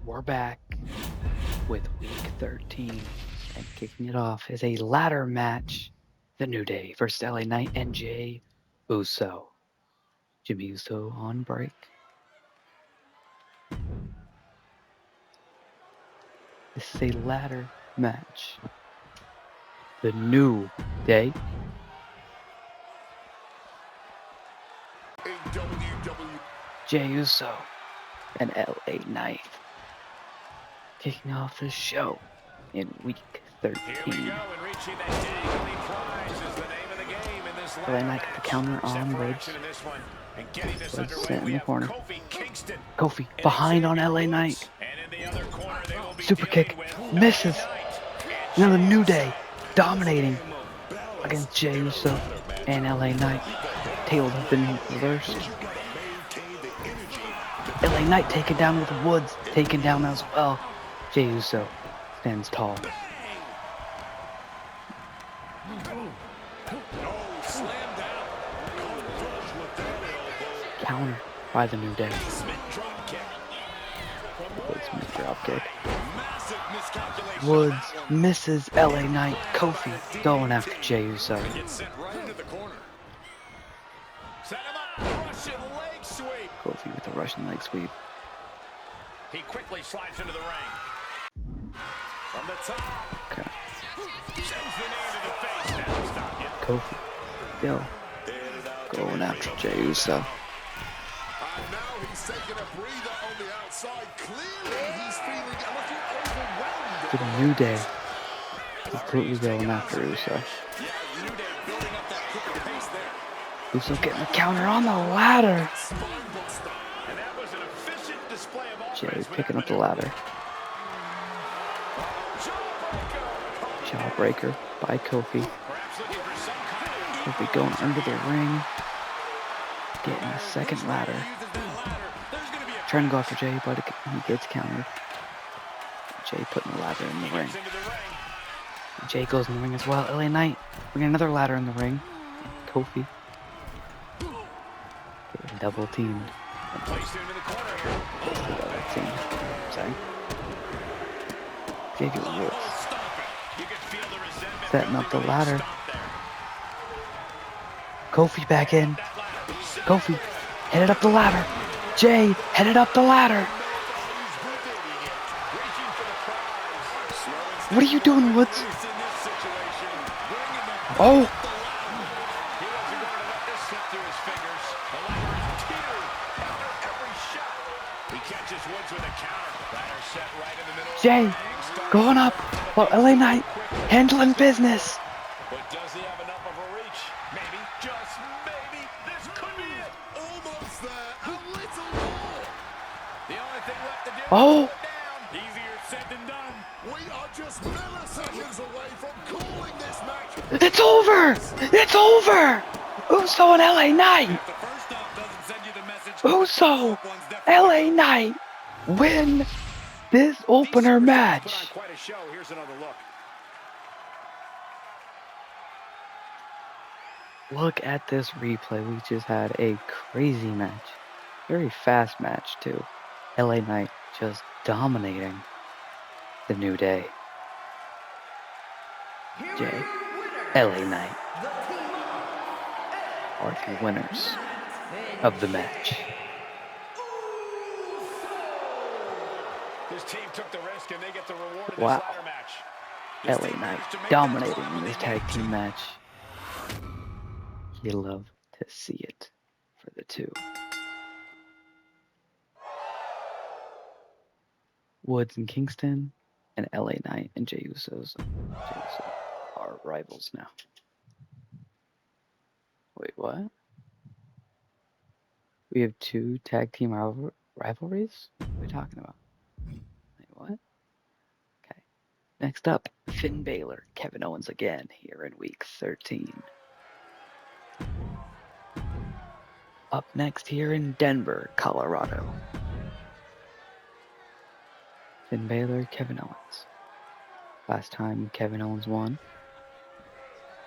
We're back with week 13, and kicking it off is a ladder match. The New Day versus LA Knight and Jey Uso. Jimmy Uso on break. This is a ladder match. The New Day. Jey Uso and LA Knight. Kicking off the show in week 13. LA Knight got the counter on Woods. Woods sent in the corner. Kofi behind on LA Knight. Super kick. Misses. Now the New Day dominating against Jey Uso and LA Knight. Tails have been reversed. LA Knight taken down with Woods. Taken down as well. Jey Uso stands tall. Counter by the New Day. Woods dropkick. Woods misses LA Knight. Kofi going after Jey Uso. Kofi with a Russian leg sweep. He quickly slides into the ring. From the top. Okay. Sends the knee to the face. Now stop you. Kofi. Yo. Going after Jey Uso. Now he's taking a breather on the outside. Clearly he's feeling a little overwhelmed. To the New Day. Completely going after Uso. Uso getting the counter on the ladder. Jey picking up the ladder. Jawbreaker by Kofi. Kofi going under the ring. Getting a second ladder. Trying to go after Jey, but he gets countered. Jey putting the ladder in the ring. Jey goes in the ring as well. LA Knight bringing another ladder in the ring. Kofi getting double teamed. Sorry. Xavier Woods setting up the ladder. Kofi back in. Kofi headed up the ladder. Jey headed up the ladder. What are you doing, Woods? Oh! Jey going up while LA Knight handling business. But does he have enough of a reach? Maybe, just maybe, this could be it. Almost there. A little more. The only thing left to do Oh! is put down. Easier said than done. We are just milliseconds away from calling this match. It's over! It's over! Uso and LA Knight! If the first off doesn't send you the message, Uso! LA Knight win this opener match. Quite a show. Here's another look. Look at this replay. We just had a crazy match. Very fast match too. LA Knight just dominating the New Day. Jey, LA Knight are the winners of the match. His team took the risk and they get the reward of this Wow. ladder match. LA Knight dominating in this tag team match. You love to see it for the two. Woods and Kingston and LA Knight and Jey Uso are rivals now. Wait, what? We have two tag team rivalries? What are we talking about? Wait, what? Okay. Next up, Finn Balor, Kevin Owens again here in week 13. Up next here in Denver, Colorado. Finn Balor, Kevin Owens. Last time Kevin Owens won.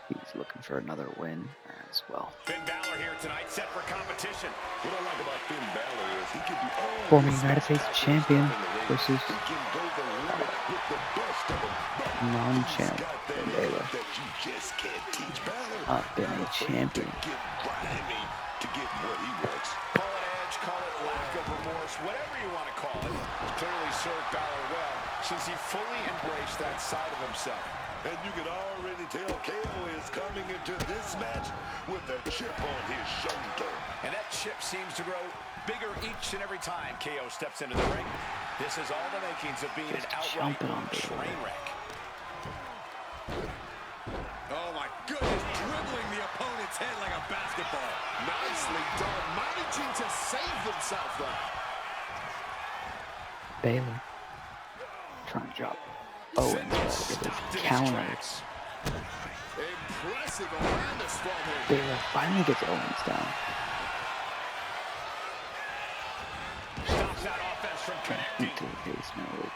He's looking for another win as well. Finn Balor here tonight, set for competition. What I like about Finn Balor is he could do all Former this United States champion. in the ring versus non-champ Baylor. Up in a champion. To get what he wants. Call it edge, call it lack of remorse, whatever you want to call it. Clearly served Balor well since he fully embraced that side of himself. And you can already tell KO is coming into this match with a chip on his shoulder. And that chip seems to grow bigger each and every time KO steps into the ring. This is all the makings of being an outright train wreck. Oh my goodness, dribbling the opponent's head like a basketball. Nicely done, managing to save themselves there. Baylor trying to drop Owens with his counters. Impressive awareness from him. Baylor finally gets Owens down. Stops that offense from connecting. Into the face mode.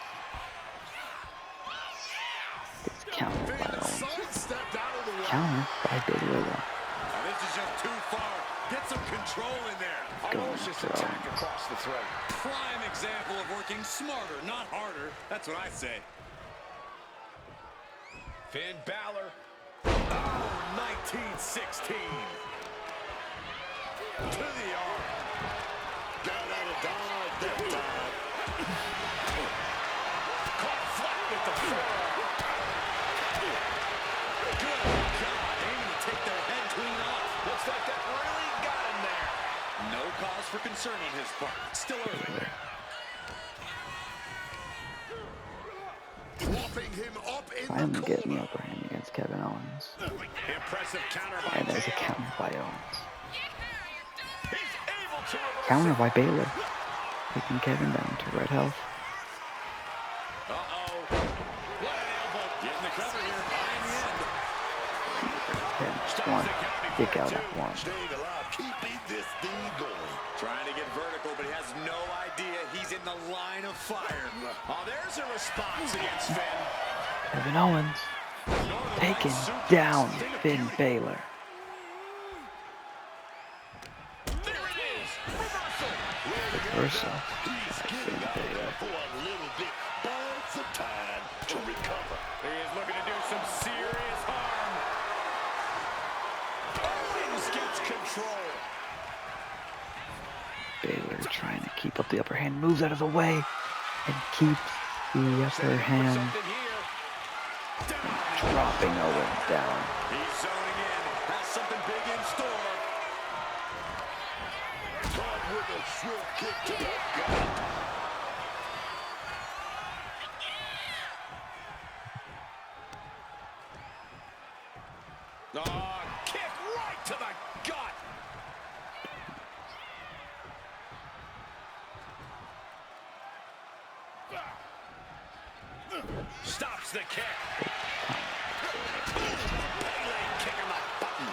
Gets countered by Owens. Sidestepped out of the way. Counter by Baylor though. Now this is just too far. Get some control in there. Almost just attack across the throat. Prime example of working smarter, not harder. That's what I say. Finn Balor. Oh, 1916. To the arm. Got out of dodge that time. Caught flat with the forearm. Good God, aiming to take their head clean off. Looks like that really got him there. No cause for concern on his part. Still early. Dropping him up in Finally the getting the corner. upper hand against Kevin Owens. Impressive counter by And there's a KO. counter by Owens. He's able to reverse Counter it. by Baylor. Taking Kevin down to red health. Uh-oh. What an elbow. Getting the cover here. Behind the end. Pin one. Kick out at one. Staying alive, keeping this thing going. Trying to get vertical, but he has no idea he's in the line of fire. Oh, there's a response against Finn. Kevin Owens taking down Finn Baylor. There it is. Reversal. Reversal. He's getting out there for a little bit, but some time to recover. He is looking to do some serious harm. Owens gets control. Baylor trying to keep up the upper hand. Moves out of the way. And keeps the upper hand. Something here. Dropping Owens down. He's zoning in. Has something big in store. Caught with a swift kick to the gut. Oh, kick right to the gut. Stops the kick. Leg kick in the button.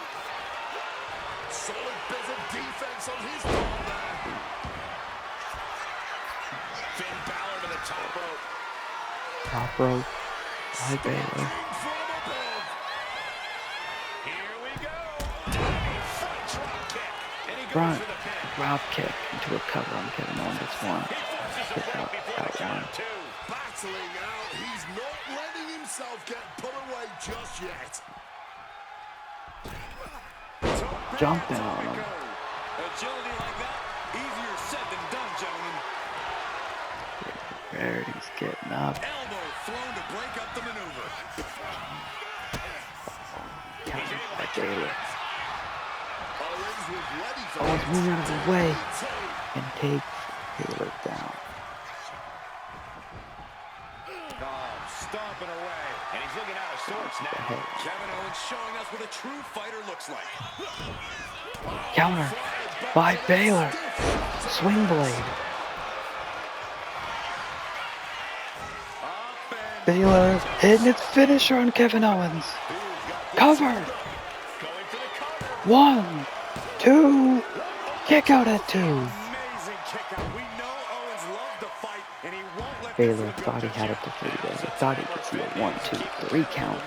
Solid bit of defense on his part there. Finn Balor to the top rope. Top rope by Baylor. From above. Here we go. Tiny front drop kick. And he goes Front for the pin. drop kick into a cover on Kevin Owens. That's one. He forces a Kick break out, before out the count one. of two. Battling out. He's not letting himself get put away just yet. Jumping on him. Agility like that, easier said than done, gentlemen. Rarity's getting up. Elbow thrown to break up the maneuver. Counter by Baylor. Owens was ready for Owens it. moving out of the way. Two. And takes Baylor down. Oh, stomping away. And he's looking out of sorts now. Ahead. Kevin Owens showing us what a true fighter looks like. Counter by Baylor. Swing blade. Up and Baylor hitting its finisher on Kevin Owens. Cover. Going for the cover. 1, 2. Kick out at 2. amazing kick out. We know Owens loved to fight, and he won't let Baylor this one thought he go had just it defeated. He thought he could see a 1, 2, 3 count.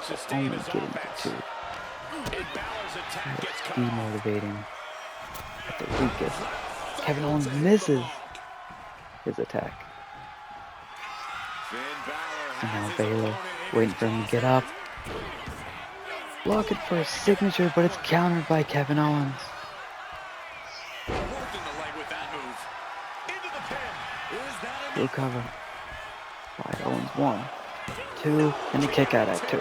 Sustain Only his getting to offense. 2. And Balor's attack gets cut off. Demotivating at the weakest. Kevin Owens misses his attack. And now Baylor waiting for him to get up. Looking for a signature, but it's countered by Kevin Owens. Working the leg with that move. Into the pin. Is that Blue cover by Owens. 1, 2, and a kick out at 2.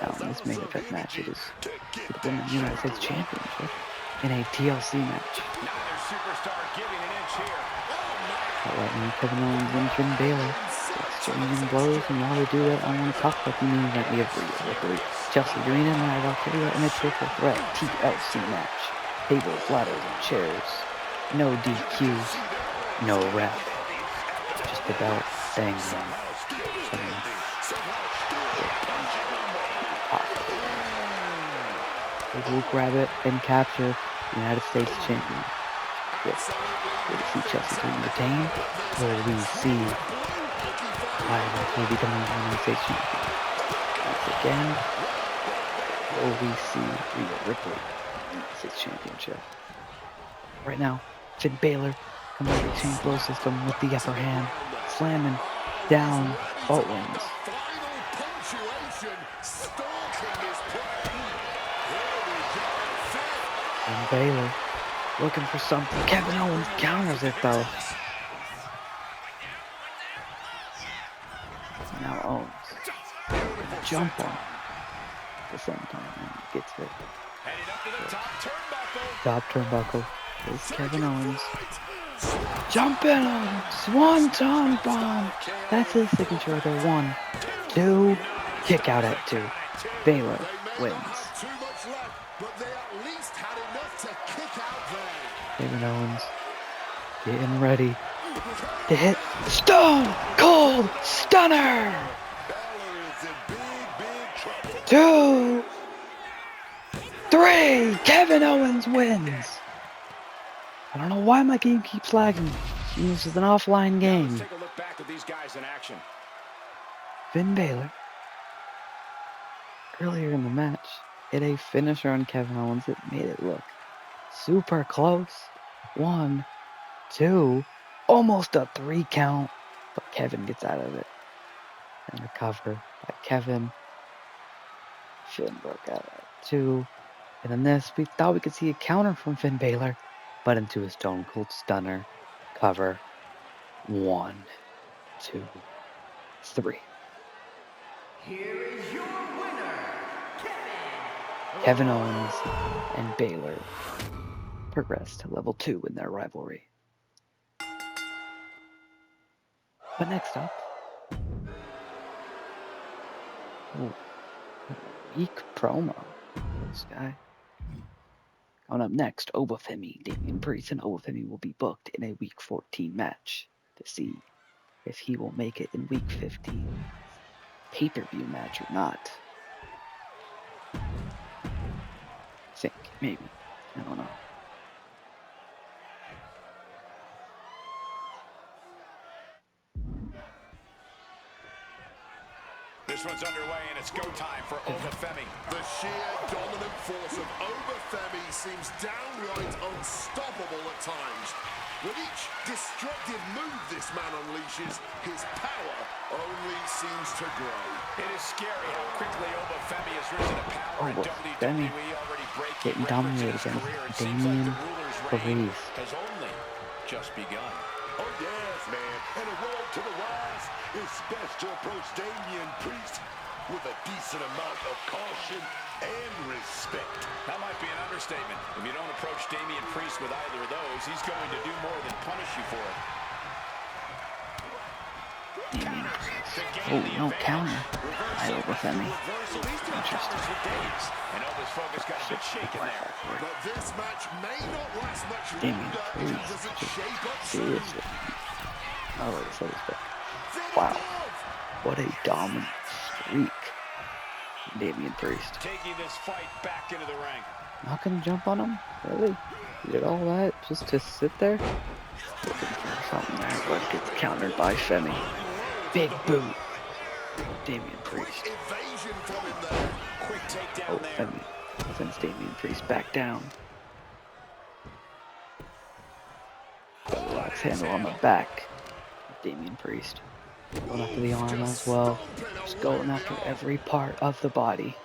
Now in this main event match, it is for the Women's United States Championship in a TLC match. Neither superstar giving an inch here. Right now, Kevin Owens and Finn Balor exchanging blows, and while they do that, I want to talk about the main event. We have Rhea Ripley, Chelsea Green, and Nia Valkyria in a triple threat TLC match. Tables, ladders, and chairs. No DQs, no ref. Just the belt saying They will grab it and capture the United States champion. Will we see Chelsea Green retain? Will we see Nia Valkyria becoming the United States champion? Once again, will we see Rhea Ripley in the United States championship? Right now, Finn Balor comes out of the chain blow system with the upper hand, slamming down Owens. And Balor looking for something. Kevin Owens counters it though. Now Owens gonna jump on him at the same time and he gets it. Top turnbuckle is Kevin Owens. Jump in on Swanton bomb. That's his signature right there. 1, 2, kick out at 2. Balor wins. Kevin Owens getting ready to hit Stone Cold Stunner. 2, 3, Kevin Owens wins. I don't know why my game keeps lagging. This is an offline game. Let's take a look back at these guys in action. Finn Balor, earlier in the match, hit a finisher on Kevin Owens that made it look super close. 1, 2, almost a 3 count, but Kevin gets out of it. And the cover by Kevin. Finn broke out at 2. And in this, we thought we could see a counter from Finn Balor, but into a Stone Cold Stunner cover. 1, 2, 3. Here is your winner, Kevin Owens and Balor progress to level 2 in their rivalry. But next up, weak promo. This guy. Coming up next, Obafemi, Damian Priest, and Obafemi will be booked in a Week 14 match to see if he will make it in Week 15 pay-per-view match or not. I think, maybe. I don't know. This one's underway and it's go time for Obafemi. The sheer dominant force of Obafemi seems downright unstoppable at times. With each destructive move this man unleashes, his power only seems to grow. It is scary how quickly Obafemi has risen to power in Obafemi WWE, already breaking getting dominated against Damian Priest. Has only just begun. Oh yes, man, and a road to the rise. It's best to approach Damian Priest with a decent amount of caution and respect. That might be an understatement. If you don't approach Damian Priest with either of those, he's going to do more than punish you for it. Oh, no counter. I Obafemi. Interesting. And Oba's focus got a bit shaken there. But this match may not last much Damian longer Priest. as it shape up Seriously. I already said this, but wow. What a dominant streak. Damian Priest. Taking this fight back into the ring. Not gonna jump on him? Really? You did all that just to sit there? Looking for something there, but it gets countered by Femi. Big boot. Damian Priest. Quick takedown Oh, there. Femi sends Damian Priest back down. Axe handle on the back. Damian Priest. Going after the arm as well. Just going after every part of the body.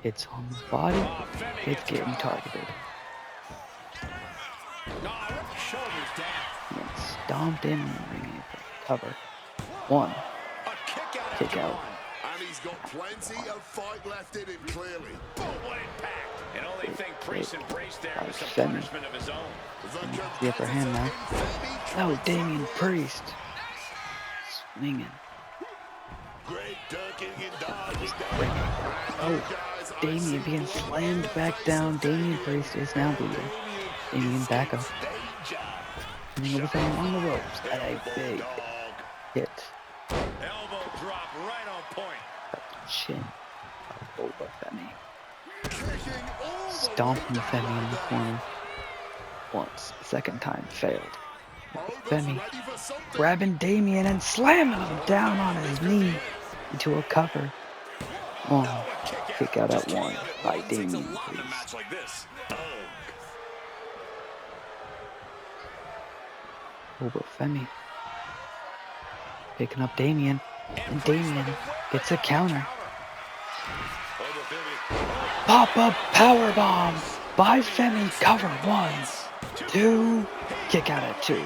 It's on the body. It's getting targeted. And then stomped in the ring apron. Cover. One. Kick out. And he's got plenty of fight left in him, clearly. Boom, what impact. And only thing Priest embraced there was some Femi. punishment of his own. The upper hand now. Oh, Damian Priest. Swinging. Great ducking and dodging. Oh, Damian being slammed back down. Damian Priest is now bleeding. Damian back up. And then with him on the ropes at a big hit. Elbow drop right on point. Chin over Femi. Stomping Femi in the corner. Once. Second time failed. Femi grabbing Damian and slamming him down on his knee into a cover. One. Kick out at one by Damian Priest. Over Femi. Picking up Damian. And Damian gets a counter. Pop-up powerbomb by Femi. Cover. 1, 2. Kick out at 2. No way!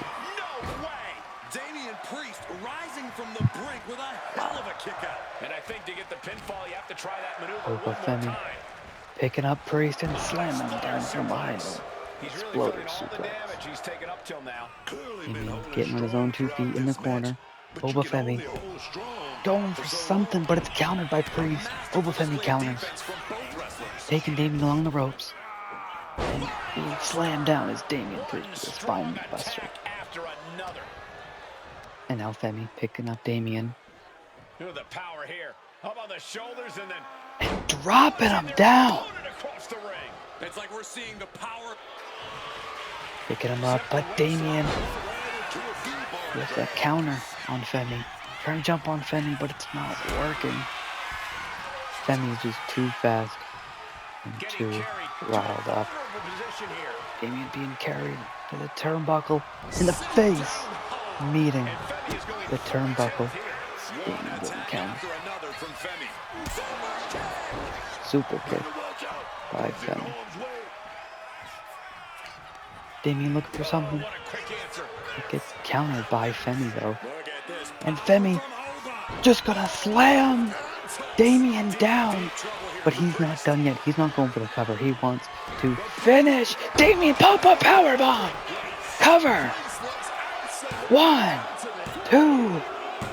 Damian Priest rising from the brink with a hell of a kick out. And I think to get the pinfall, you have to try that maneuver Over one more Femi. time. Picking up Priest and slamming him down from behind him. He's really Exploder feeling all the suplex. damage he's taken up till now. Damian getting on his own 2 feet in the corner. Oba Femi going for something, but it's countered by Priest. Oba Femi counters. Taking Damian along the ropes. And being slammed down as Damian Priest with a spine buster. After another. And now Femi picking up Damian. Look at the power here. Up on the shoulders and then And dropping him down. across the ring. It's like we're seeing the power. Picking him up, but Damian with a counter on Femi. Trying to jump on Femi, but it's not working. Femi is just too fast and too riled up. Damian being carried to the turnbuckle in the face, meeting the turnbuckle. Damian getting counter. Super kick by Femi. Damian looking for something. It gets countered by Femi though. And Femi just gonna slam Damian down. But he's not done yet. He's not going for the cover. He wants to finish. Damian pop-up powerbomb. Cover. 1, 2,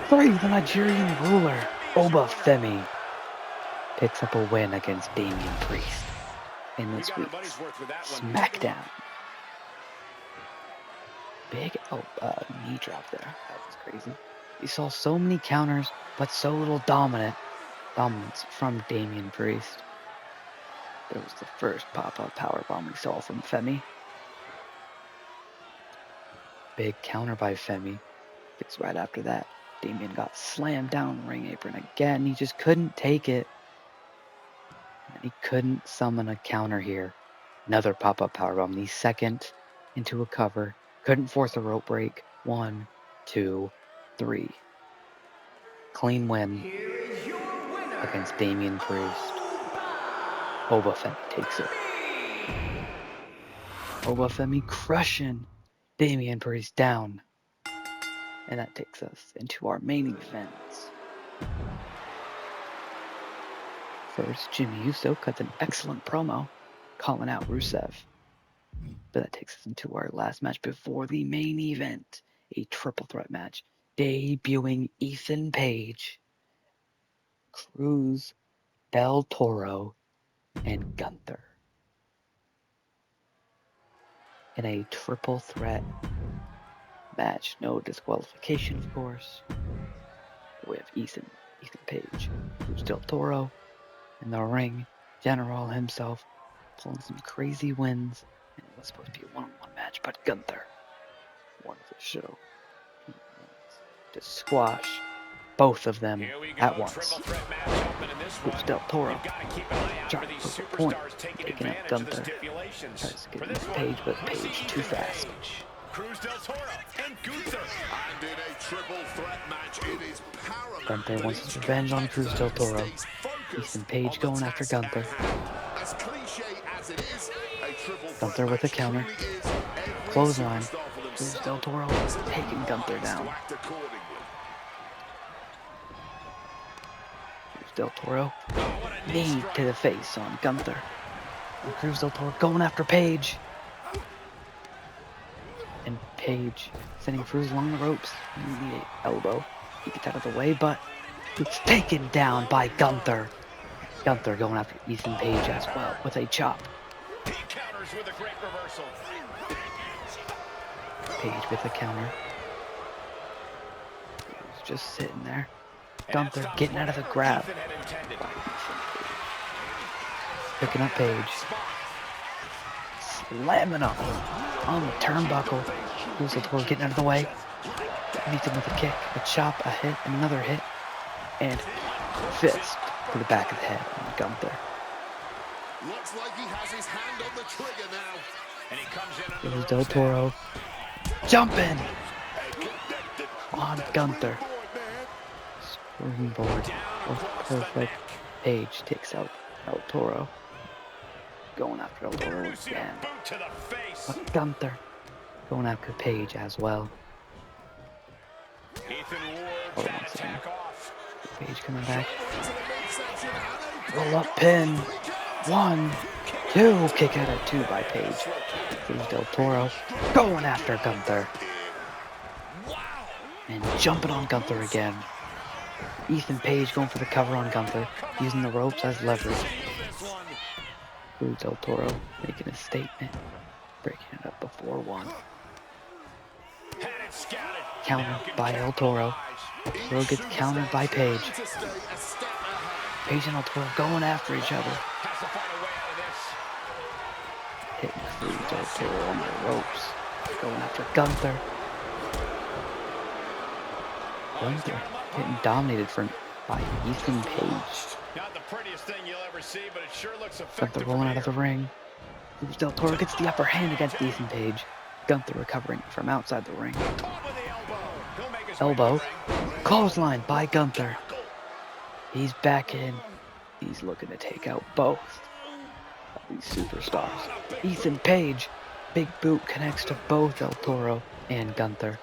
3. The Nigerian ruler, Oba Femi, picks up a win against Damian Priest in this week's SmackDown. Big knee drop there. That was crazy. We saw so many counters, but so little dominance from Damian Priest. There was the first pop-up powerbomb we saw from Femi. Big counter by Femi. It's right after that. Damian got slammed down the ring apron again. He just couldn't take it. And he couldn't summon a counter here. Another pop-up powerbomb. The second into a cover. Couldn't force a rope break. 1, 2, 3. Clean win against Damian Priest. Oba Femi takes it. Oba Femi crushing Damian Priest down. And that takes us into our main event. First, Jimmy Uso cuts an excellent promo calling out Rusev. But that takes us into our last match before the main event. A triple threat match. Debuting Ethan Page, Cruz, Del Toro, and Gunther. In a triple threat match. No disqualification, of course. We have Ethan Page, Cruz Del Toro in the ring. General himself pulling some crazy wins. And it was supposed to be a one-on-one match, but Gunther won the show. He wants to squash both of them at once. Cruz Del Toro trying to prove a point, taking out Gunther. Tries to get into Page, but Page too fast. Cruz del Toro and Gunther. And in a triple threat match, it is paramount. Gunther that wants each his revenge on Cruz del competitor Toro. stays focused Ethan Page on the going after task Gunther. at hand. As cliche as it is, a triple threat Gunther with a match counter. truly is every Clothesline. superstar for Cruz themselves. del Toro So they're taking Gunther wise down. to act accordingly. Cruz del Toro. Knee to the face on Gunther. And Cruz del Toro going after Page. And Page sending Cruz along the ropes. The elbow. He gets out of the way, but it's taken down by Gunther. Gunther going after Ethan Page as well with a chop. He counters with a great reversal. Page with a counter. He's just sitting there. Gunther getting out of the grab. Picking up Page. Slamming him on the turnbuckle. Cruz del Toro getting out of the way. Meets him with a kick, a chop, a hit, another hit, and fist to the back of the head on Gunther. Looks like he has his hand on the trigger now. And he comes in under Cruz the del ropes Toro jumping on Gunther. Springboard. Perfect. Page takes out El Toro. Going after El Toro again. boot to the face. But Gunther going after Page as well. Ethan Ward Hold that on a second. attack off. Page coming back. Into the midsection and a Roll up pin. 1, 2. Kick out at 2 by Page. Cruz del Toro going after Gunther. And jumping on Gunther again. Ethan Page going for the cover on Gunther, using the ropes as leverage. Cruz del Toro making a statement, breaking it up before 1. Countered by El Toro. Toro gets countered by Page. to stay a step ahead. Page and El Toro going after each other. Has to find a way out of this. Hitting Cruz del Toro on the ropes. Going after Gunther. Gunther getting dominated by Ethan Page. Not the prettiest thing you'll ever see, but it sure looks effective. Gunther rolling out of the ring. Cruz del Toro gets the upper hand against Ethan Page. Gunther recovering from outside the ring. Caught with the elbow. He'll make his way to Elbow. the ring. Clothesline by Gunther. He's back in. He's looking to take out both of these superstars. Ethan Page. Big boot connects to both El Toro and Gunther.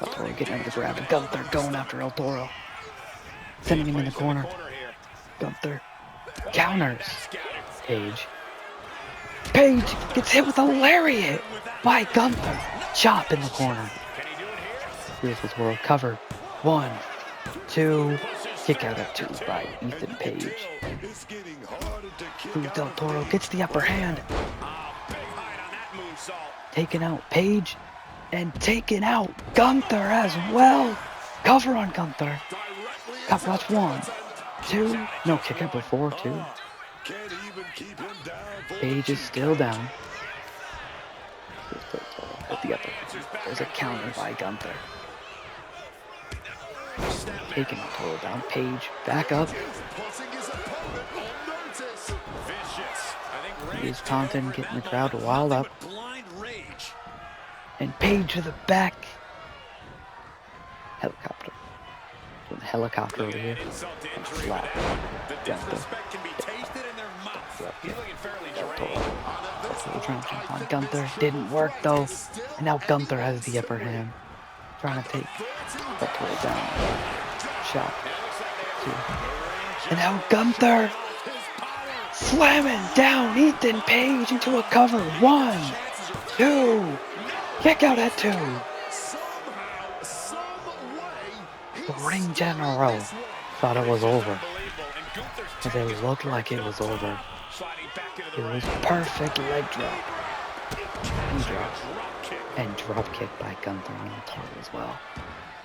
El Toro getting out of the grab. And Gunther going after El Toro. Sending him in the corner. Here. Gunther counters Page. Page gets hit with a lariat by Gunther. Chop in the corner. Can he do it here? Here's his world cover. 1, 2. Kick out at 2 by Ethan Page. It's getting harder to kick Cruz del out. Toro gets the upper hand. Oh, big hide on that moonsault. Taking out Page and taking out Gunther as well. Cover on Gunther. Cover, that's 1, 2. No, kick out before 2. Can't even keep him down for Page is still down. Cruz del Toro at the upper hand. There's a counter by Gunther. Taking El Toro down. Page back up. putting his opponent on notice. Vicious. I think He is taunting, getting the crowd riled up. Blind rage. And Page to the back. Helicopter. Doing the helicopter over here. insult to injury with Slap. that one. The Gunther. disrespect can be tasted in their mouth. Yep, He's yep. looking fairly El drained. Toro. Toro trying to jump on Gunther. Didn't work though. And now Gunther has the upper hand. Trying to take El Toro down. Shot. 2. And now Gunther slamming down Ethan Page into a cover. 1, 2. Kick out at 2. Somehow, some way, The ring general thought it was over. Unbelievable. And Gunther's Because it looked like it was over. sliding back into It the ring. was perfect leg drop. Knee drop. Drop kick. And drop kick by Gunther on the top as well.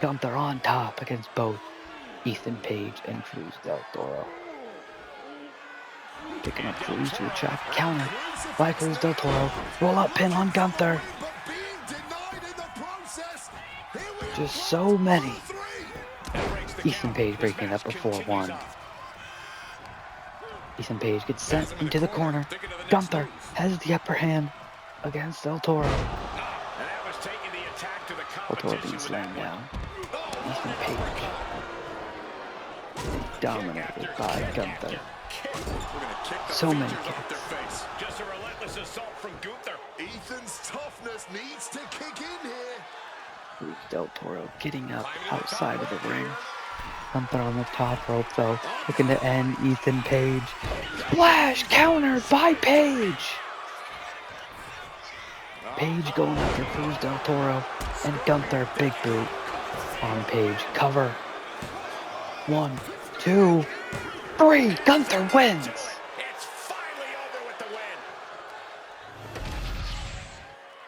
Gunther on top against both Ethan Page and Cruz del Toro. Picking up Cruz to a chop. Counter by Cruz del Toro. Roll up pin on Gunther. but being denied in the process. Here we are. Just so many. 3. Ethan Page breaking it up before 1. Ethan Page gets sent into the corner. Gunther has the upper hand against Del Toro. And that was taking the attack to the Otoro competition being with slammed that down. one. Ethan Page. Dominated by Gunther. We're gonna kick the So many features off their kicks. face. Just a relentless assault from Gunther. Ethan's toughness needs to kick in here. Cruz del Toro getting up outside of the ring. Gunther on the top rope though, looking to end Ethan Page. Splash countered by Page. Page going after Cruz del Toro, and Gunther big boot on Page. Cover. 1, 2, 3. Gunther wins. It's finally over with the win.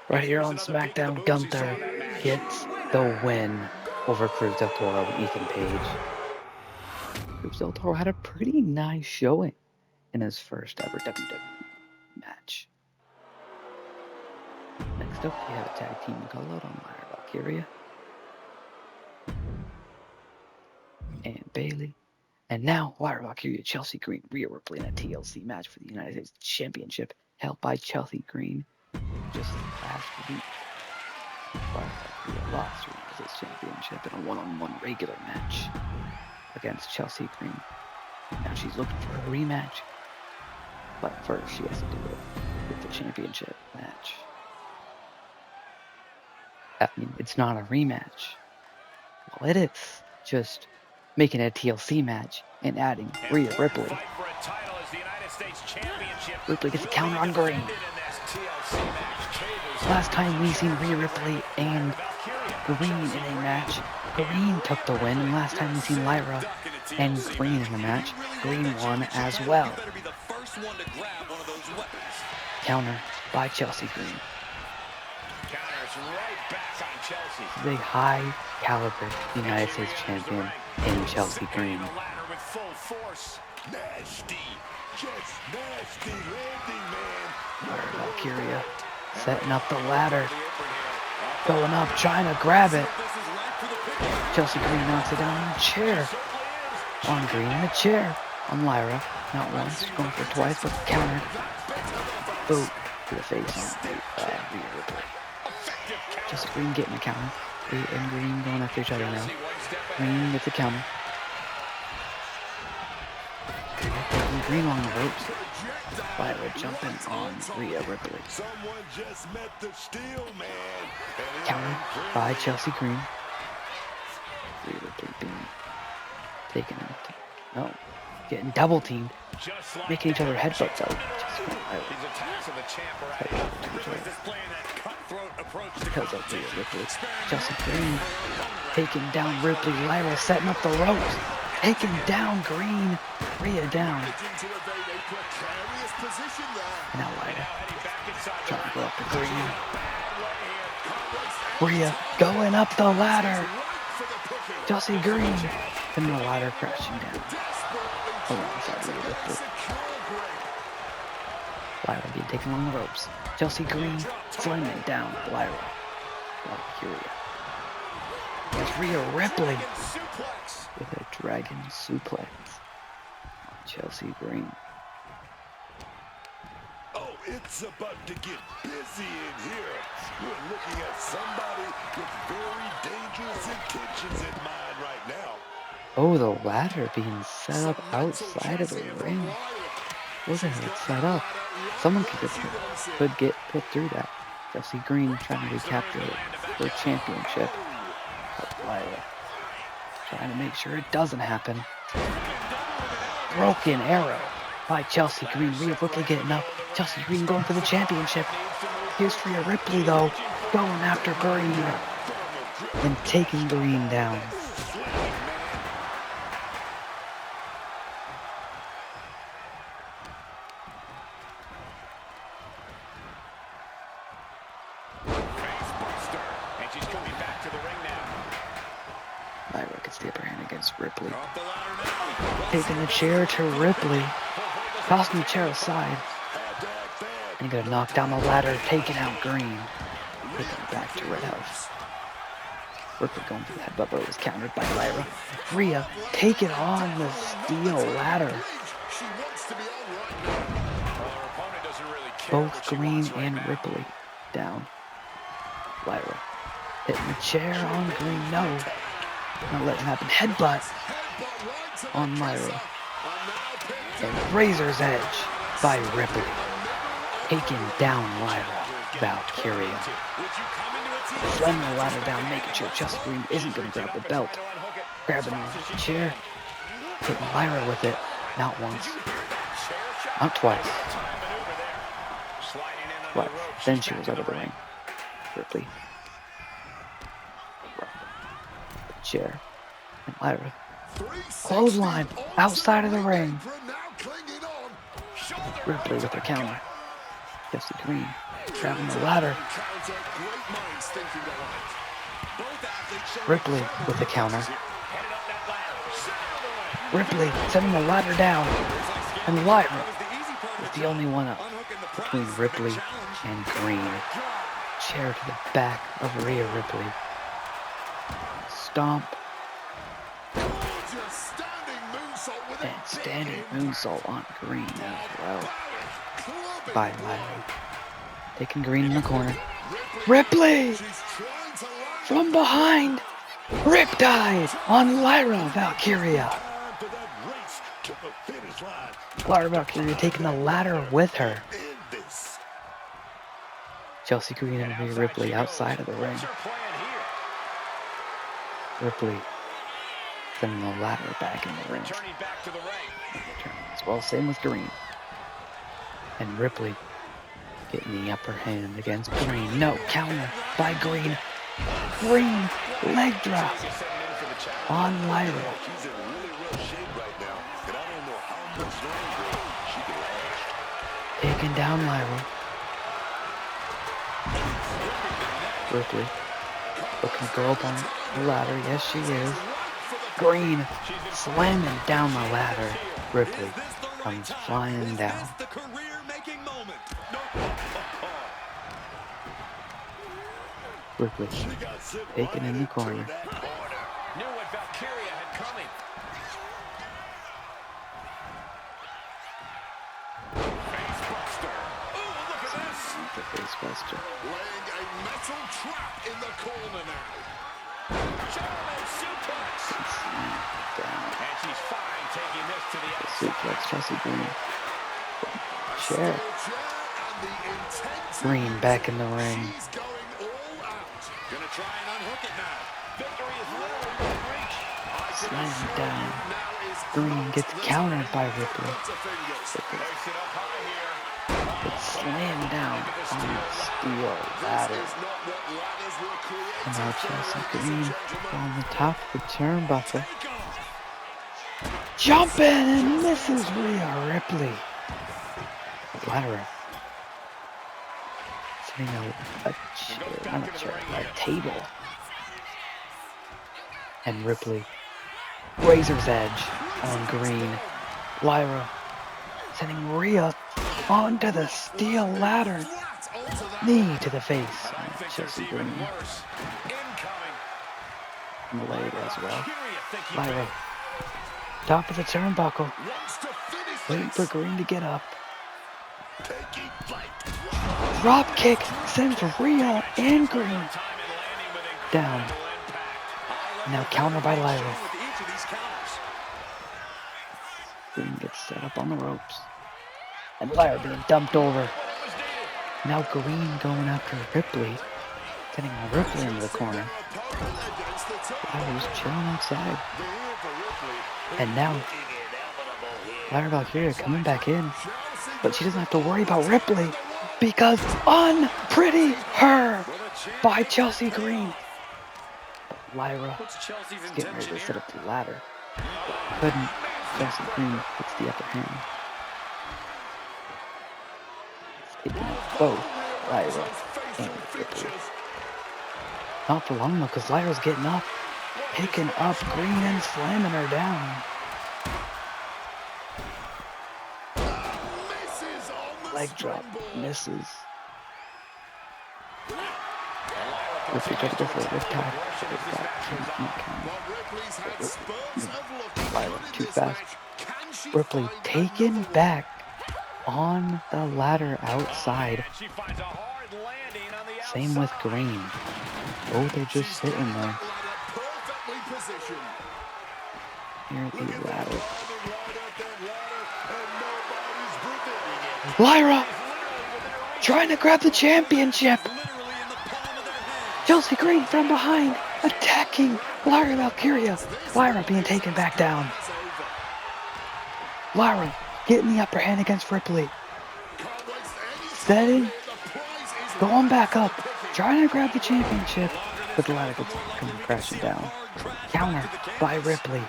Right here on SmackDown, Gunther gets the win over Cruz del Toro and Ethan Page. Cruz del Toro had a pretty nice showing in his first ever WWE match. Next up, we have a tag team call-out on Lyra Valkyria and Bayley. And now, Lyra Valkyria, Chelsea Green, Rhea Ripley in a TLC match for the United States Championship held by Chelsea Green just last week. Lyra Valkyria lost her United States Championship in a one-on-one regular match against Chelsea Green. Now she's looking for a rematch, but first she has to do it with the championship match. I mean, it's not a rematch. Well, it is. Just making a TLC match and adding Rhea Ripley. Ripley gets a counter on Green. Last time we seen Rhea Ripley and Green in a match, Green took the win. And last time we seen Lyra and Green in a match, Green won as well. Counter by Chelsea Green. The high caliber United States champion in Chelsea Green. Lyra Valkyria setting up the ladder. Going up, trying to grab it. Chelsea Green knocks it down on a chair. On Green in a chair. On Lyra. Not once, going for twice, but countered. Boot to the face on Rhea Ripley. Chelsea Green getting the counter. Rhea and Green going after each other now. Green gets the counter. Green on the ropes. Lyra jumping on Rhea Ripley. Counter by Chelsea Green. Rhea Ripley being taken out. No. Getting double teamed. Making each other headbutts out. Because of Rhea Ripley. Chelsea Green taking down Ripley. Lyra setting up the ropes. Taking down Green. Rhea down. And now Lyra trying to go up the Green. Rhea going up the ladder. Chelsea Green. And the ladder crashing down. Alongside Rhea Ripley. Lyra being taken on the ropes. Chelsea Green slamming down Lyra Valkyria. There's Rhea Ripley with a dragon suplex on Chelsea Green. Oh, it's about to get busy in here. We're looking at somebody with very dangerous intentions in mind right now. Oh, the ladder being set up outside of the ring. Look at it set up. Someone could get put through that. Chelsea Green trying to recapture her championship. But Lyra trying to make sure it doesn't happen. Broken arrow by Chelsea Green. Rhea Ripley getting up. Chelsea Green going for the championship. Here's Rhea Ripley though, going after Green and taking Green down. Lyra gets the upper hand against Ripley. Taking the chair to Ripley. Tossing the chair aside. And gonna knock down the ladder, taking out Green. Taking it back to Red House. Ripley going for the headbutt, but it was countered by Lyra. Rhea taking on the steel ladder. Both Green and Ripley down. Lyra Hitting the chair on Green. No. Not letting it happen. Headbutt on Lyra. And Razor's Edge by Ripley. Taking down Lyra. Valkyria. Slamming the ladder down, making sure Chelsea Green isn't going to grab the belt. Grabbing the chair. Hitting Lyra with it. Not once. Not twice. But then she was out of the ring. Ripley. The chair. And Lyra. Clothesline. Outside of the ring. Ripley with her counter. Chelsea Green. Grabbing the ladder. Ripley with the counter. Ripley sending the ladder down. And Lyra is the only one up between Ripley and Green. Chair to the back of Rhea Ripley. Stomp. And standing moonsault on Green as well. By Lyra. Taking Green in the corner. Ripley! From behind! Riptide on Lyra Valkyria. Lyra Valkyria taking the ladder with her. Chelsea Green and Rhea Ripley outside of the ring. Ripley sending the ladder back in the ring. As well, same with Green. And Ripley getting the upper hand against Green. No, counter by Green. Green leg drop on Lyra. Taking down Lyra. Ripley looking to go up on the ladder. Yes, she is. Green slamming down the ladder. Ripley comes flying down. Ripley taken in the corner. The face buster. Laying a metal trap in the corner now. Down. And she's fine taking this to the Suplex Chelsea Green. Chair. And the intense Green back in the ring. He's going all out. gonna try and unhook it now. Victory is literally within reach. Slammed down. Green gets countered by Ripley. Gets slammed down on the steel ladder. And now Chelsea Green on the top of the turnbuckle. Jumping and misses Rhea Ripley. Lyra. Sitting on a table. And Ripley. Razor's Edge on Green. Lyra sending Rhea onto the steel ladder. Knee to the face. Chelsea Green. And the leg as well. Lyra. Top of the turnbuckle. Waiting for Green to get up. Drop kick sends Rhea and Green down. Now counter by Lyra. Green gets set up on the ropes. And Lyra being dumped over. Now Green going after Ripley. Sending Ripley into the corner. Lyra's chilling outside. And now Lyra Valkyria coming back in. But she doesn't have to worry about Ripley. Because Unpretty Her by Chelsea Green. But Lyra is getting ready to set up the ladder. Couldn't. Chelsea Green gets the upper hand. Taking both Lyra and Ripley. Not for long though, because Lyra's getting up, picking up Green and slamming her down. Leg drop, misses. Ripley tried to go for a riptide. Lyra too fast. Ripley taken back on the ladder outside. Same with Green. Both are just sitting there. Perfectly positioned. Here at the ladder. Climbing right up that ladder, and nobody's preventing it. Lyra! Trying to grab the championship! Chelsea Green from behind, attacking Lyra Valkyria. Lyra being taken back down. Lyra getting the upper hand against Ripley. Setting, going back up, trying to grab the championship, but the ladder gets coming crashing down. Counter by Ripley.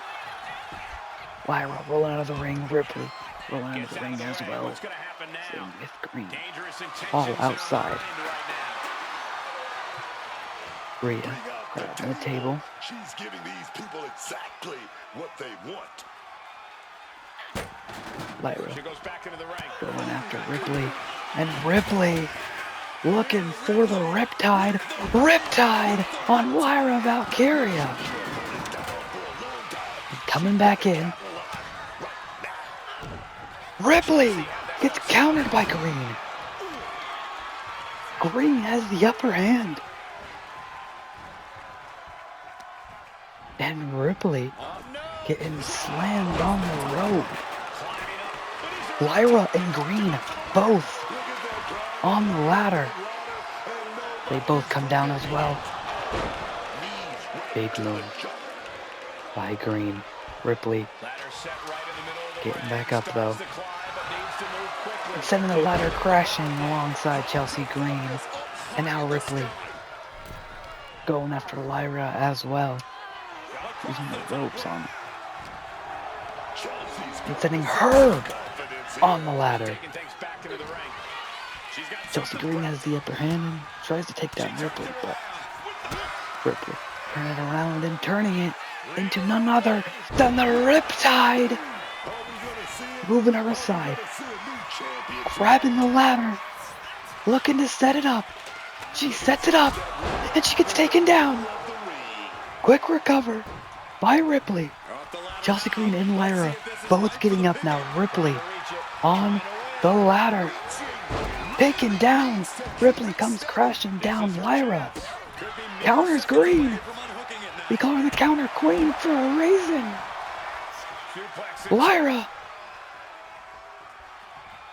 Lyra rolling out of the ring, Ripley rolling out of the ring as well. Same with Green. All outside. Rhea grabbing the table. She's giving these people exactly what they want. Lyra She goes back into the ring. going after Ripley. And Ripley looking for the Riptide. Riptide on Lyra Valkyria. Coming back in. Ripley gets countered by Green. Green has the upper hand. And Ripley getting slammed on the rope. Lyra and Green both on the ladder. They both come down as well. Big move by Green. Ripley getting back up though. And sending the ladder crashing alongside Chelsea Green. And now Ripley going after Lyra as well. Using the ropes on. And sending her on the ladder. Chelsea Green has the upper hand and tries to take down Ripley, but Ripley turning it around and turning it into none other than the Riptide. Moving her aside. Grabbing the ladder. Looking to set it up. She sets it up and she gets taken down. Quick recover by Ripley. Chelsea Green and Lyra both getting up now. Ripley on the ladder. Taken down. Ripley comes crashing down Lyra. Counters Green. We call her the counter queen for a reason. Lyra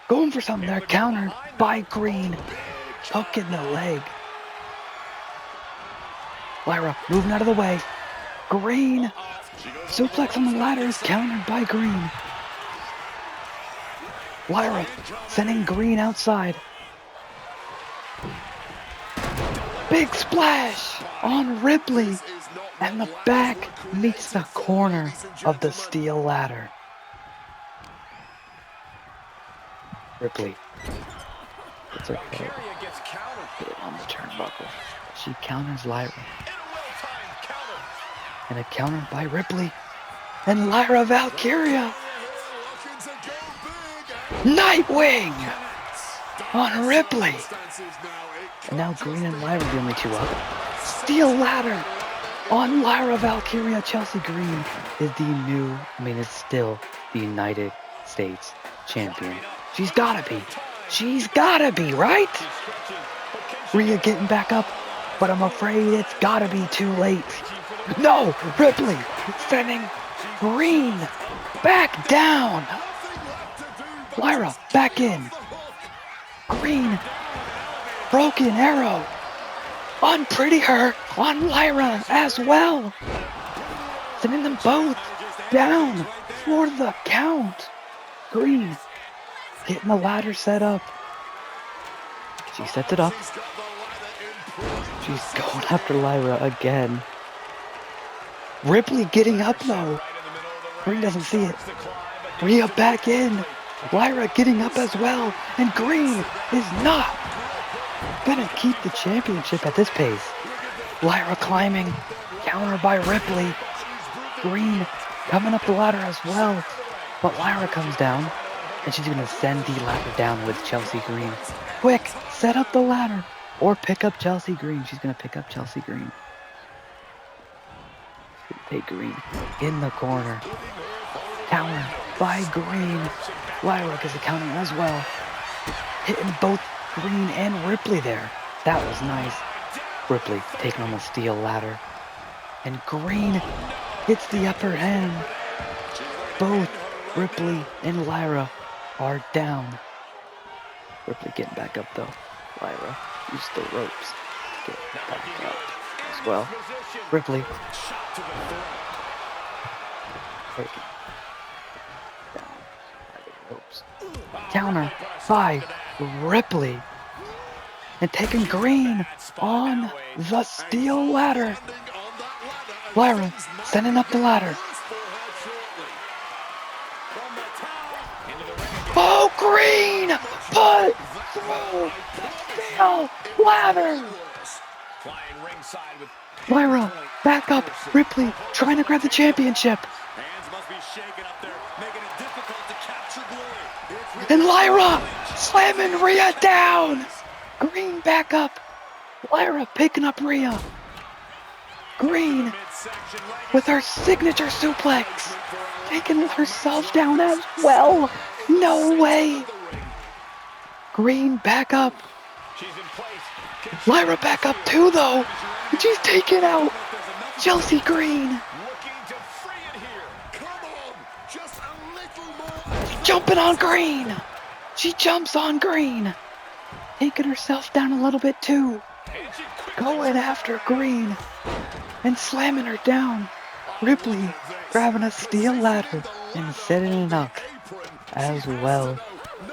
going for something there. Countered by Green. Hook in the leg. Lyra moving out of the way. Green. Suplex on the ladder is countered by Green. Lyra sending Green outside. Big splash on Ripley. And the back meets the corner of the steel ladder. Ripley gets her head hit on the turnbuckle. She counters Lyra. And a counter by Ripley. And Lyra Valkyria. Nightwing on Ripley. And now Green and Lyra the only two up. Steel ladder on Lyra Valkyria. Chelsea Green is is still the United States champion. She's gotta be. She's gotta be, right? Rhea getting back up, but I'm afraid it's gotta be too late. No, Ripley sending Green back down. Lyra back in. Green, broken arrow. Unpretty her on Lyra as well. Sending them both down for the count. Green getting the ladder set up. She sets it up. She's going after Lyra again. Ripley getting up though. Green doesn't see it. Rhea back in. Lyra getting up as well. And Green is not gonna keep the championship at this pace. Lyra climbing. Counter by Ripley. Green coming up the ladder as well. But Lyra comes down. And she's gonna send the ladder down with Chelsea Green. Quick, set up the ladder. Or pick up Chelsea Green. She's gonna pick up Chelsea Green. Take Green in the corner. Counter by Green. Lyra gets a counter as well. Hitting both Green and Ripley there. That was nice. Ripley taking on the steel ladder. And Green gets the upper hand. Both Ripley and Lyra are down. Ripley getting back up though. Lyra used the ropes to get back up as well. Ripley taken down by the ropes. Counter by Ripley. And taking Green on the steel ladder. Lyra sending up the ladder. Oh, Green! Put through the steel ladder! Lyra, back up. Ripley trying to grab the championship. And Lyra slamming Rhea down! Green back up. Lyra picking up Rhea. Green with her signature suplex. Taking herself down as well. No way. Green back up. Lyra back up too though. And she's taking out Chelsea Green. Jumping on Green. She jumps on Green. Taking herself down a little bit too. Going after Green. And slamming her down. Ripley grabbing a steel ladder and setting it up as well.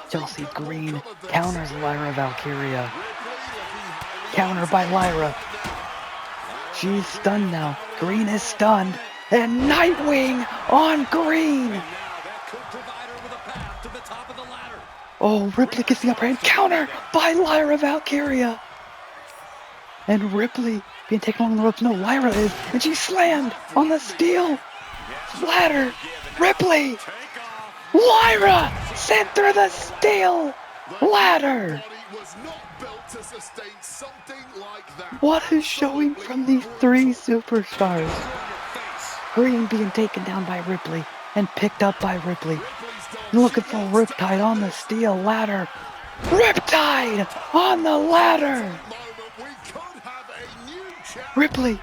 Chelsea Green counters Lyra Valkyria. Counter by Lyra. She's stunned now. Green is stunned. And Nightwing on Green. Oh, Ripley gets the upper hand. Counter by Lyra Valkyria. And Ripley being taken along the ropes. No, Lyra is. And she's slammed on the steel ladder. Ripley. Lyra sent through the steel ladder. What is showing from these three superstars? Green being taken down by Ripley and picked up by Ripley. Looking for Riptide on the steel ladder. Riptide on the ladder. Ripley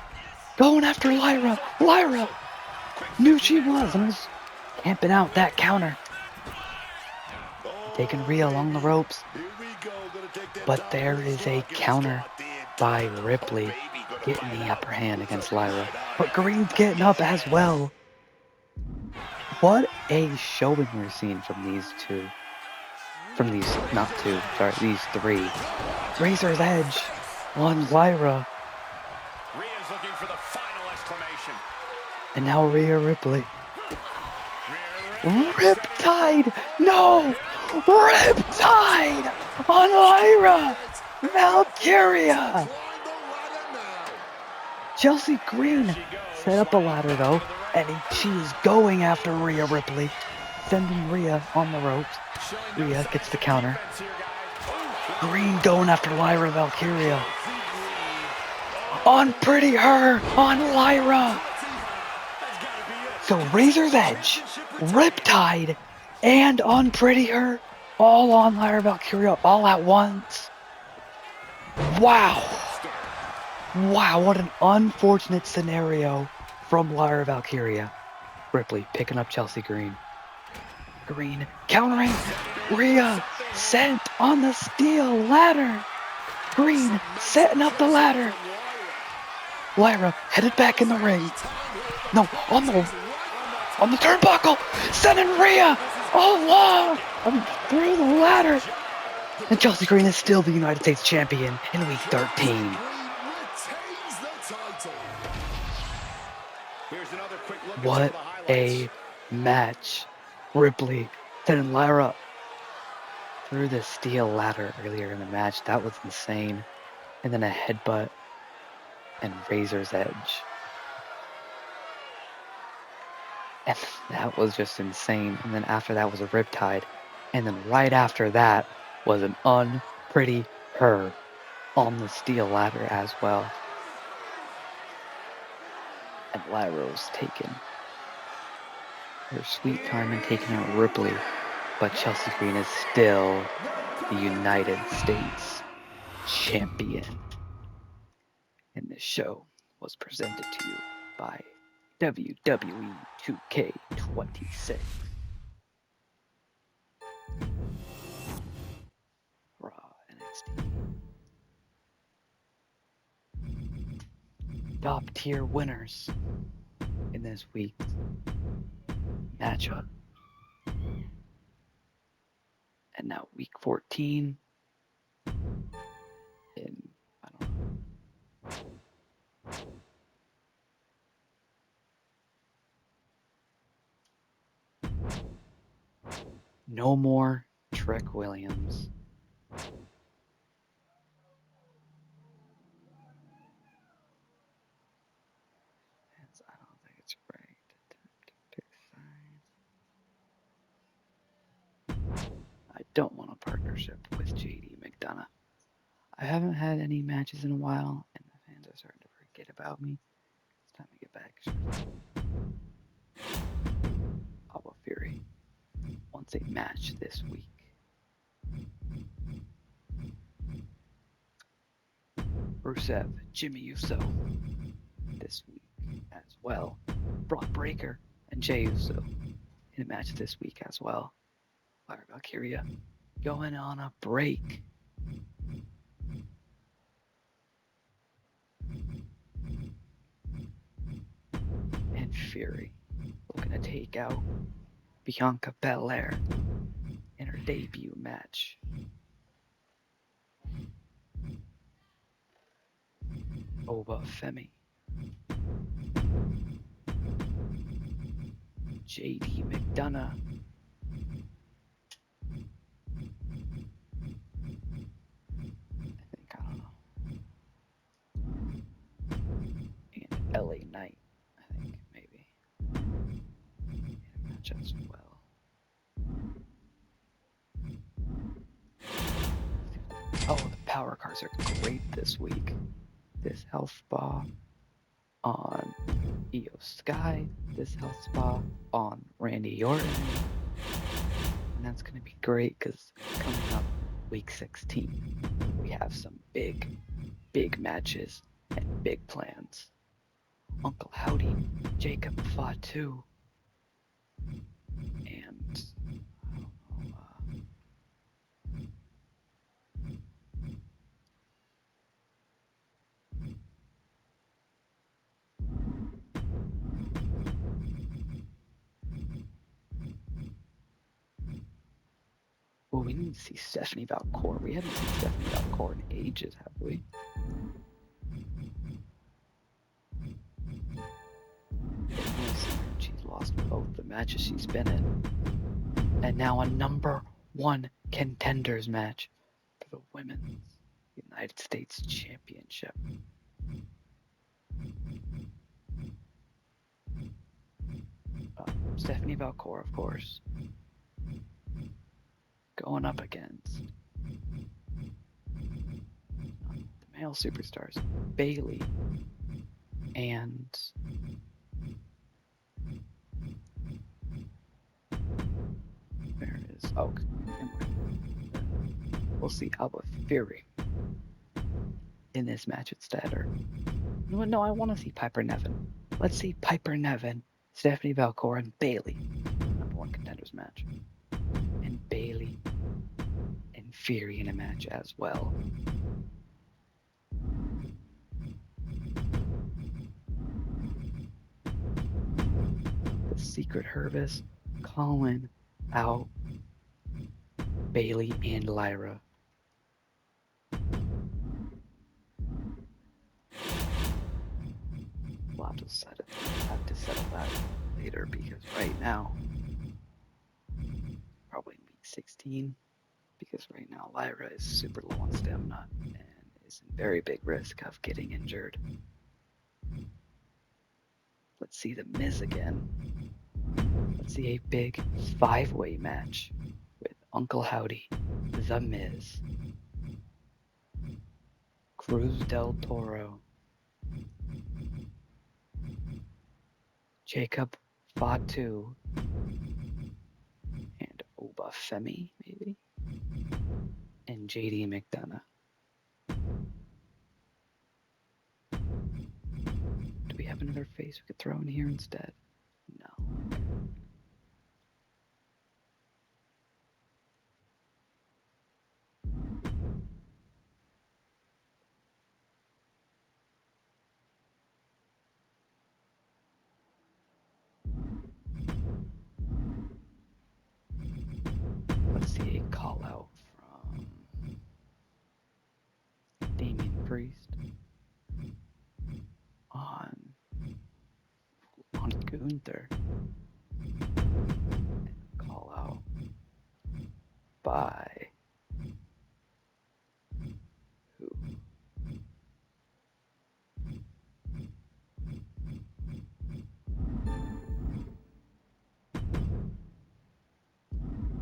going after Lyra. Lyra knew she was and was camping out that counter. Taking Rhea along the ropes. But there is a counter by Ripley getting the upper hand against Lyra. But Green's getting up as well. What a showing we're seeing from these two. From these, not two, sorry, these three. Razor's Edge on Lyra. Rhea's looking for the final exclamation. And now Rhea Ripley. Riptide! No! Riptide! On Lyra! Valkyria! Chelsea Green set up a ladder though, and she is going after Rhea Ripley, sending Rhea on the ropes. Rhea gets the counter. Green going after Lyra Valkyria. On Pretty Her, on Lyra. So Razor's Edge, Riptide, and on Pretty Her, all on Lyra Valkyria, all at once. Wow. Wow, what an unfortunate scenario from Lyra Valkyria. Ripley picking up Chelsea Green. Green countering. Rhea sent on the steel ladder. Green setting up the ladder. Lyra headed back in the ring. No, on the turnbuckle. Sending Rhea along through the ladder. And Chelsea Green is still the United States champion in week 13. What a match. Ripley sending Lyra through the steel ladder earlier in the match. That was insane. And then a headbutt and Razor's Edge. And that was just insane. And then after that was a Riptide. And then right after that was an Unpretty Her on the steel ladder as well. And Lyra was taking her sweet time and taking out Ripley. But Chelsea Green is still the United States champion. This show was presented to you by WWE2k26. Raw NXT. Top tier winners in this week's matchup. And now week 14 in, I don't know. No more Trick Williams. I don't think it's right. I don't want a partnership with JD McDonough. I haven't had any matches in a while, and the fans are starting to forget about me. It's time to get back. Alba Fury wants a match this week. Rusev, Jimmy Uso this week as well. Brock Breaker and Jey Uso in a match this week as well. Lyra Valkyria going on a break. And Fury looking to take out Bianca Belair in her debut match. Oba Femi, JD McDonough, I don't know, and LA Knight, I think, maybe, in a match as well. Oh, the power cards are great this week. This health spa on Io Sky, this health spa on Randy Orton. And that's going to be great because coming up week 16, we have some big matches and big plans. Uncle Howdy, Jacob Fatu, and I don't know, well, we need to see Stephanie Valcour. We haven't seen Stephanie Valcour in ages, have we? She's lost both the matches she's been in. And now a number 1 contenders match for the Women's United States Championship. Stephanie Valcour, of course, going up against the male superstars, Bailey and where is we'll see Alba Fury in this match instead. Or no, I want to see Piper Niven. Let's see Piper Niven, Stephanie Valcour, and Bailey number 1 contenders match, and Bailey and Fury in a match as well. The Secret Hervis calling out Bailey and Lyra. We'll have to settle that later because right now, probably week 16, because right now Lyra is super low on stamina and is in very big risk of getting injured. Let's see the Miz again. Let's see a big 5-way match with Uncle Howdy, the Miz, Cruz del Toro, Jacob Fatu, and Oba Femi, maybe, and JD McDonough. have another face we could throw in here instead? No. Let's see a call out from Damian Priest on Gunther. Call out by who?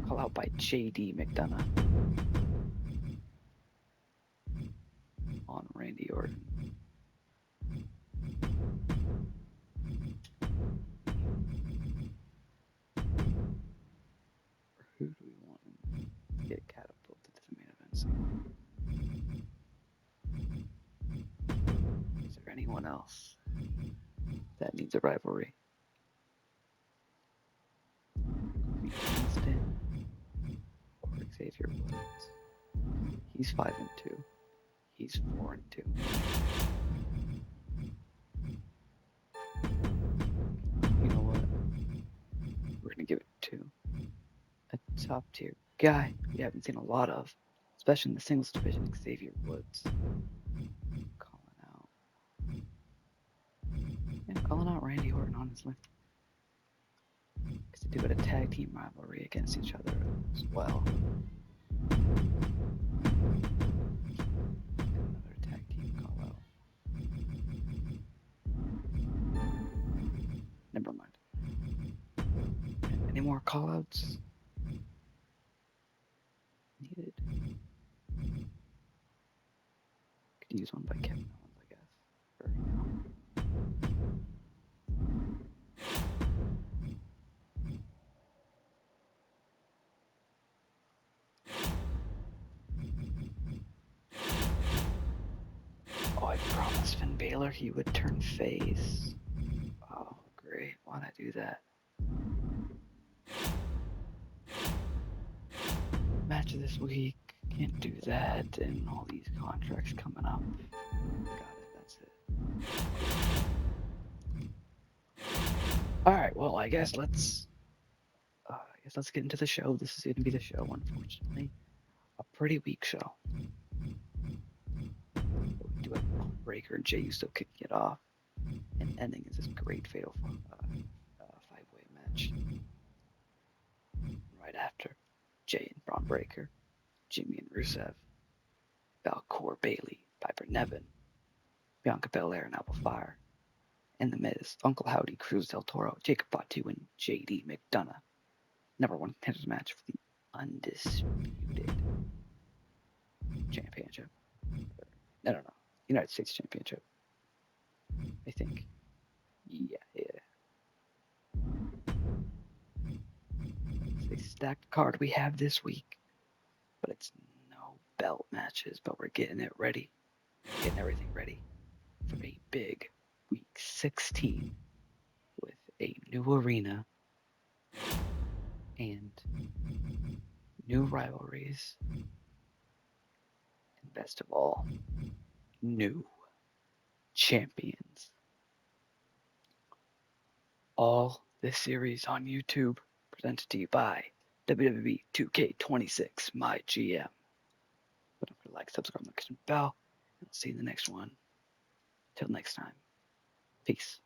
Call out by JD McDonough on Randy Orton. Or who do we want to get catapulted to the main event scene? Is there anyone else that needs a rivalry? Kingston or Xavier Woods? He's 5-2. He's 4-2. You know what? We're gonna give it to a top tier guy we haven't seen a lot of, especially in the singles division, Xavier Woods. Calling out Randy Orton, honestly. Because they do it a tag team rivalry against each other as well. Another tag team call out. Never mind. Any more call outs needed? Could use one by Kevin Owens, I guess. For now. Oh, I promised Finn Balor he would turn face. Oh, great. Why'd I do that? Match of this week. Can't do that. And all these contracts coming up. Got it. That's it. Alright, well, I guess let's get into the show. This is going to be the show, unfortunately. A pretty weak show. We do have Breaker and Jey Uso kicking it off. And ending is this great fatal 5-way match. Right after Jey and Braun Breaker, Jimmy and Rusev, Valcor Bailey, Piper Nevin, Bianca Belair and Alba Fire, and The Miz, Uncle Howdy, Cruz del Toro, Jacob Fatu, and JD McDonough. Number 1 contenders match for the undisputed championship. I don't know. United States Championship. I think. Yeah. It's a stacked card we have this week, but it's no belt matches, but we're getting it ready. Getting everything ready for a big week 16 with a new arena and new rivalries. And best of all, new champions. All this series on YouTube presented to you by WWE2k26 mygm. But don't forget to like, subscribe, and bell. And I'll see you in the next one. Till next time. Peace.